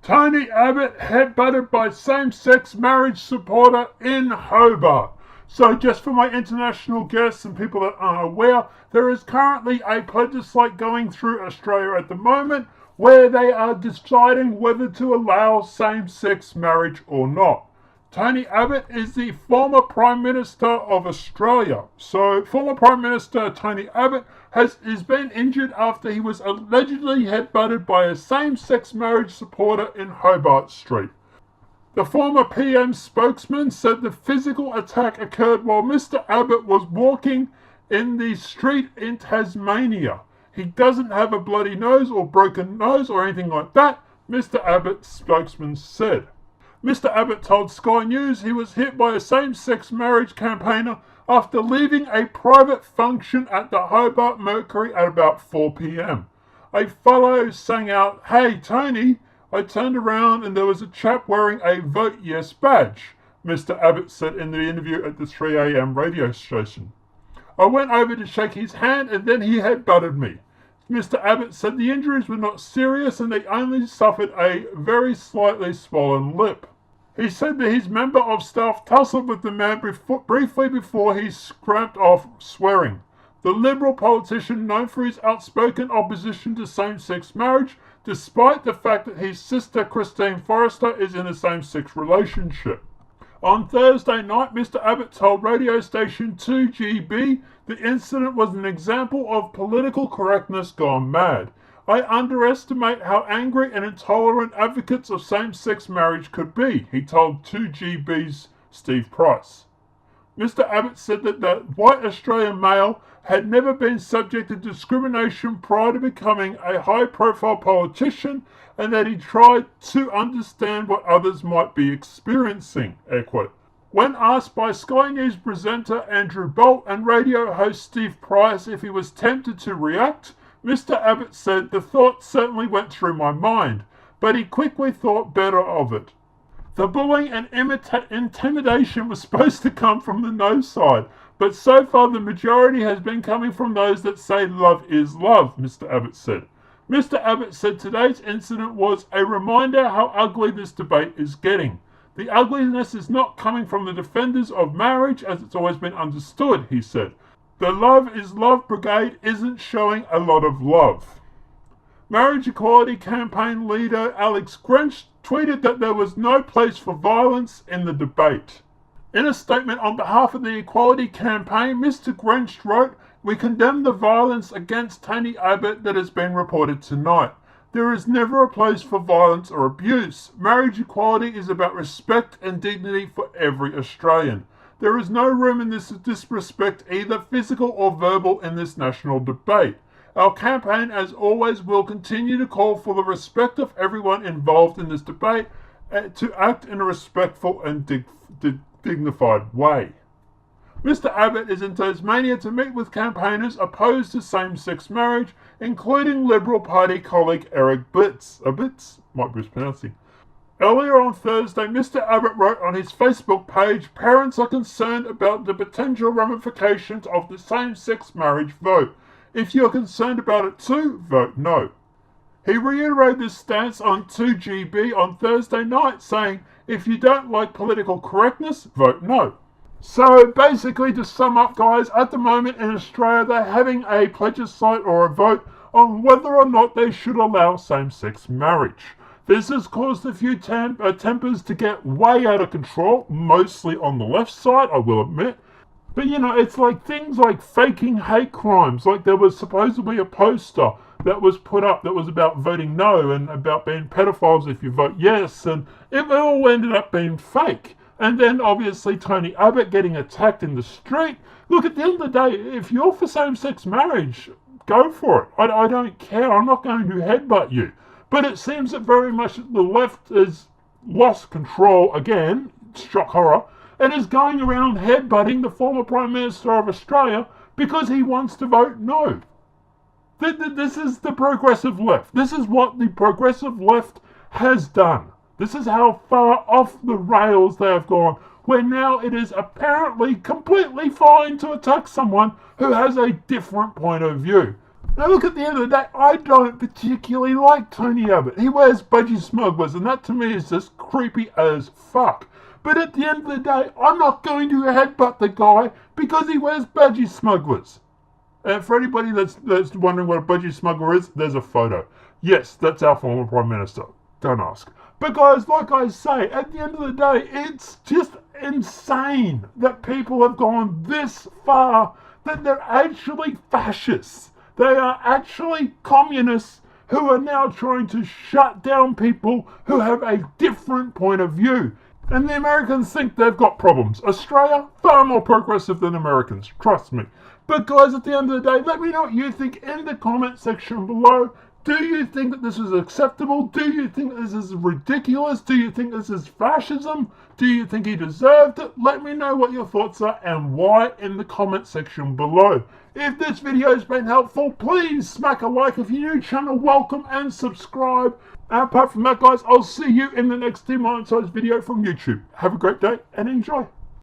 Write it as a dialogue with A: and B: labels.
A: Tony Abbott headbutted by same-sex marriage supporter in Hobart. So just for my international guests and people that aren't aware, there is currently a plebiscite going through Australia at the moment where they are deciding whether to allow same-sex marriage or not. Tony Abbott is the former Prime Minister of Australia. So former Prime Minister Tony Abbott has been injured after he was allegedly headbutted by a same-sex marriage supporter in Hobart Street. The former PM spokesman said the physical attack occurred while Mr. Abbott was walking in the street in Tasmania. He doesn't have a bloody nose or broken nose or anything like that, Mr. Abbott's spokesman said. Mr. Abbott told Sky News he was hit by a same-sex marriage campaigner after leaving a private function at the Hobart Mercury at about 4 p.m. A fellow sang out, "Hey, Tony." I turned around and there was a chap wearing a Vote Yes badge, Mr. Abbott said in the interview at the 3 a.m. radio station. I went over to shake his hand and then he headbutted me. Mr. Abbott said the injuries were not serious and they only suffered a very slightly swollen lip. He said that his member of staff tussled with the man briefly before he scrapped off swearing. The Liberal politician, known for his outspoken opposition to same-sex marriage, despite the fact that his sister Christine Forrester is in a same-sex relationship. On Thursday night, Mr. Abbott told radio station 2GB the incident was an example of political correctness gone mad. I underestimate how angry and intolerant advocates of same-sex marriage could be, he told 2GB's Steve Price. Mr. Abbott said that the white Australian male had never been subject to discrimination prior to becoming a high-profile politician and that he tried to understand what others might be experiencing, air quote. When asked by Sky News presenter Andrew Bolt and radio host Steve Price if he was tempted to react, Mr. Abbott said, "The thought certainly went through my mind, but he quickly thought better of it. The bullying and intimidation was supposed to come from the no side, but so far the majority has been coming from those that say love is love," Mr. Abbott said. Mr. Abbott said today's incident was a reminder how ugly this debate is getting. The ugliness is not coming from the defenders of marriage as it's always been understood, he said. The Love is Love Brigade isn't showing a lot of love. Marriage Equality Campaign leader Alex Grinch tweeted that there was no place for violence in the debate. In a statement on behalf of the Equality Campaign, Mr. Grinch wrote, "We condemn the violence against Tony Abbott that has been reported tonight. There is never a place for violence or abuse. Marriage equality is about respect and dignity for every Australian. There is no room in this disrespect, either physical or verbal, in this national debate. Our campaign, as always, will continue to call for the respect of everyone involved in this debate to act in a respectful and dignified way." Mr. Abbott is in Tasmania to meet with campaigners opposed to same-sex marriage, including Liberal Party colleague Eric Bitts. Might be mispronouncing. Earlier on Thursday, Mr. Abbott wrote on his Facebook page, "Parents are concerned about the potential ramifications of the same-sex marriage vote. If you're concerned about it too, vote no." He reiterated this stance on 2GB on Thursday night, saying, "If you don't like political correctness, vote no." So basically, to sum up, guys, at the moment in Australia, they're having a plebiscite or a vote on whether or not they should allow same-sex marriage. This has caused a few tempers to get way out of control, mostly on the left side, I will admit. But it's like things like faking hate crimes, like there was supposedly a poster that was put up that was about voting no and about being pedophiles if you vote yes, and it all ended up being fake. And then obviously Tony Abbott getting attacked in the street. Look, at the end of the day, if you're for same-sex marriage, go for it. I don't care. I'm not going to headbutt you. But it seems that very much the left has lost control again, shock horror, and is going around headbutting the former Prime Minister of Australia because he wants to vote no. This is the progressive left. This is what the progressive left has done. This is how far off the rails they have gone, where now it is apparently completely fine to attack someone who has a different point of view. Now look, at the end of the day, I don't particularly like Tony Abbott. He wears budgie smugglers, and that to me is just creepy as fuck. But at the end of the day, I'm not going to headbutt the guy because he wears budgie smugglers. And for anybody that's wondering what a budgie smuggler is, there's a photo. Yes, that's our former Prime Minister. Don't ask. But guys, like I say, at the end of the day, it's just insane that people have gone this far, that they're actually fascists. They are actually communists who are now trying to shut down people who have a different point of view. And the Americans think they've got problems. Australia, far more progressive than Americans, trust me. But guys, at the end of the day, let me know what you think in the comment section below. Do you think that this is acceptable? Do you think this is ridiculous? Do you think this is fascism? Do you think he deserved it? Let me know what your thoughts are and why in the comment section below. If this video has been helpful, please smack a like. If you're new channel, welcome and subscribe. And apart from that, guys, I'll see you in the next demonetized video from YouTube. Have a great day and enjoy.